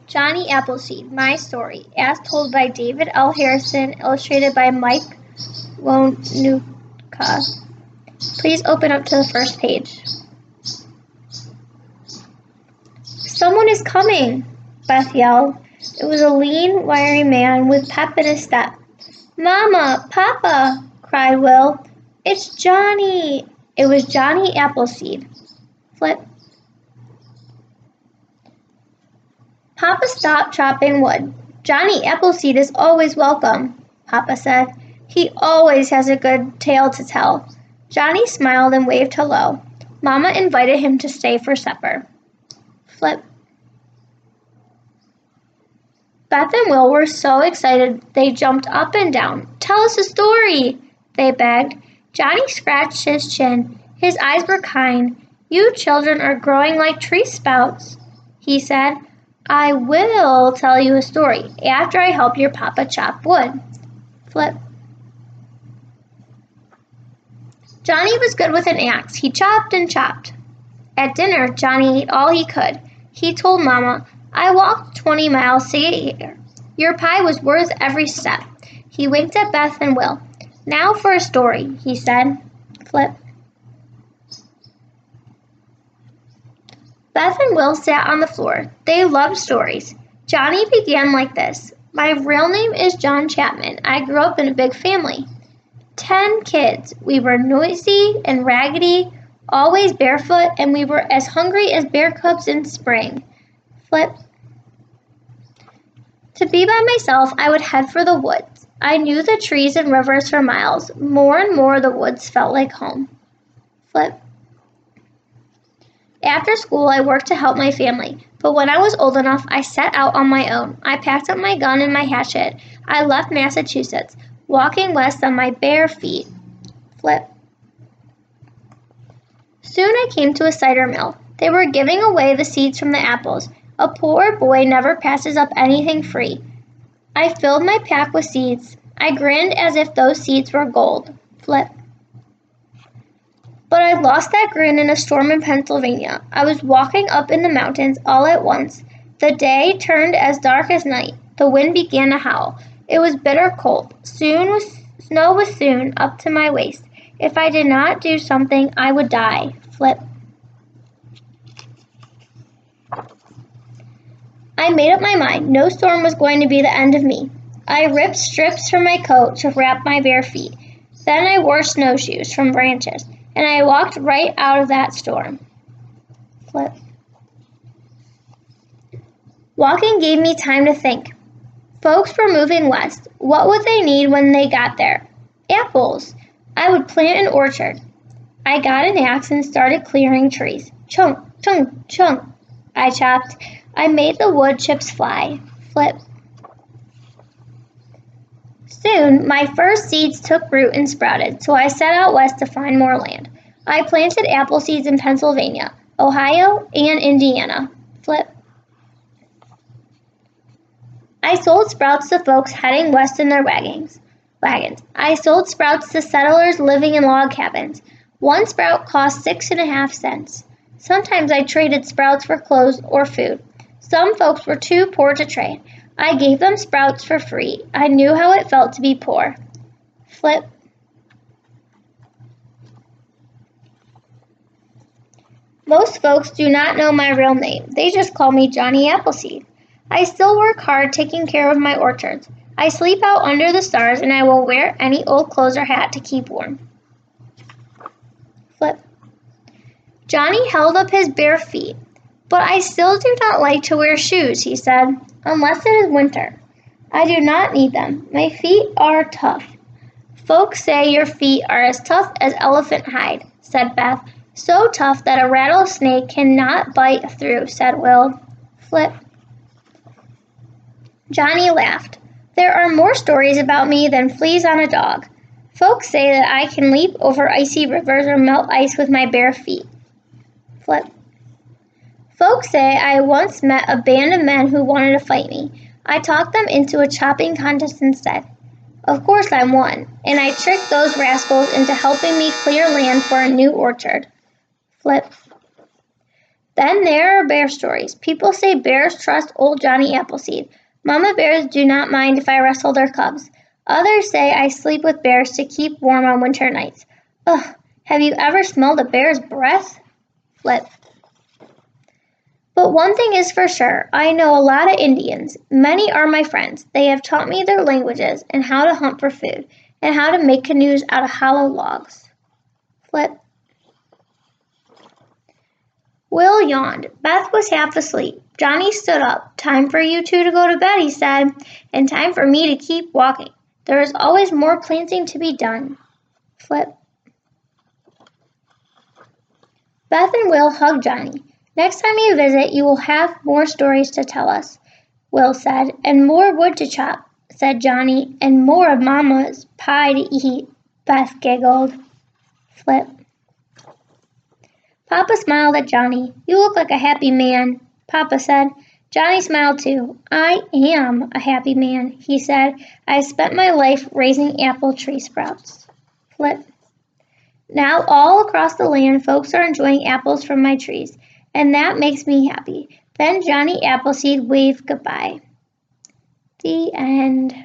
Johnny Appleseed, My Story, as told by David L. Harrison, illustrated by Mike Wonuka. Please open up to the first page. Someone is coming, Beth yelled. It was a lean, wiry man with pep in his step. Mama, Papa, cried Will. It's Johnny. It was Johnny Appleseed. Flip. Papa stopped chopping wood. Johnny Appleseed is always welcome, Papa said. He always has a good tale to tell. Johnny smiled and waved hello. Mama invited him to stay for supper. Flip. Beth and Will were so excited they jumped up and down. Tell us a story, they begged. Johnny scratched his chin. His eyes were kind. You children are growing like tree sprouts, he said. I will tell you a story after I help your papa chop wood. Flip. Johnny was good with an axe. He chopped and chopped. At dinner, Johnny ate all he could. He told Mama, I walked 20 miles to get here. Your pie was worth every step. He winked at Beth and Will. Now for a story, he said. Flip. Beth and Will sat on the floor. They loved stories. Johnny began like this. My real name is John Chapman. I grew up in a big family. 10 kids. We were noisy and raggedy, always barefoot, and we were as hungry as bear cubs in spring. Flip. To be by myself, I would head for the woods. I knew the trees and rivers for miles. More and more the woods felt like home. Flip. After school, I worked to help my family, but when I was old enough, I set out on my own. I packed up my gun and my hatchet. I left Massachusetts, walking west on my bare feet. Flip. Soon I came to a cider mill. They were giving away the seeds from the apples. A poor boy never passes up anything free. I filled my pack with seeds. I grinned as if those seeds were gold. Flip. But I lost that grin in a storm in Pennsylvania. I was walking up in the mountains all at once. The day turned as dark as night. The wind began to howl. It was bitter cold. Snow was soon up to my waist. If I did not do something, I would die. Flip. I made up my mind. No storm was going to be the end of me. I ripped strips from my coat to wrap my bare feet. Then I wore snowshoes from branches, and I walked right out of that storm. Flip. Walking gave me time to think. Folks were moving west. What would they need when they got there? Apples. I would plant an orchard. I got an axe and started clearing trees. Chunk, chunk, chunk. I chopped. I made the wood chips fly. Flip. Soon, my first seeds took root and sprouted, so I set out west to find more land. I planted apple seeds in Pennsylvania, Ohio, and Indiana. Flip. I sold sprouts to folks heading west in their wagons. I sold sprouts to settlers living in log cabins. One sprout cost 6.5 cents. Sometimes I traded sprouts for clothes or food. Some folks were too poor to trade. I gave them sprouts for free. I knew how it felt to be poor. Flip. Most folks do not know my real name. They just call me Johnny Appleseed. I still work hard taking care of my orchards. I sleep out under the stars, and I will wear any old clothes or hat to keep warm. Flip. Johnny held up his bare feet. But I still do not like to wear shoes, he said, unless it is winter. I do not need them. My feet are tough. Folks say your feet are as tough as elephant hide, said Beth. So tough that a rattlesnake cannot bite through, said Will. Flip. Johnny laughed. There are more stories about me than fleas on a dog. Folks say that I can leap over icy rivers or melt ice with my bare feet. Flip. Folks say I once met a band of men who wanted to fight me. I talked them into a chopping contest instead. Of course I won, and I tricked those rascals into helping me clear land for a new orchard. Flip. Then there are bear stories. People say bears trust old Johnny Appleseed. Mama bears do not mind if I wrestle their cubs. Others say I sleep with bears to keep warm on winter nights. Ugh, have you ever smelled a bear's breath? Flip. But one thing is for sure, I know a lot of Indians. Many are my friends. They have taught me their languages and how to hunt for food and how to make canoes out of hollow logs. Flip. Will yawned. Beth was half asleep. Johnny stood up. Time for you two to go to bed, he said, and time for me to keep walking. There is always more planting to be done. Flip. Beth and Will hugged Johnny. Next time you visit, you will have more stories to tell us, Will said, and more wood to chop, said Johnny, and more of Mama's pie to eat, Beth giggled. Flip. Papa smiled at Johnny. You look like a happy man, Papa said. Johnny smiled too. I am a happy man, he said. I spent my life raising apple tree sprouts. Flip. Now all across the land, folks are enjoying apples from my trees, and that makes me happy. Then Johnny Appleseed waved goodbye. The end.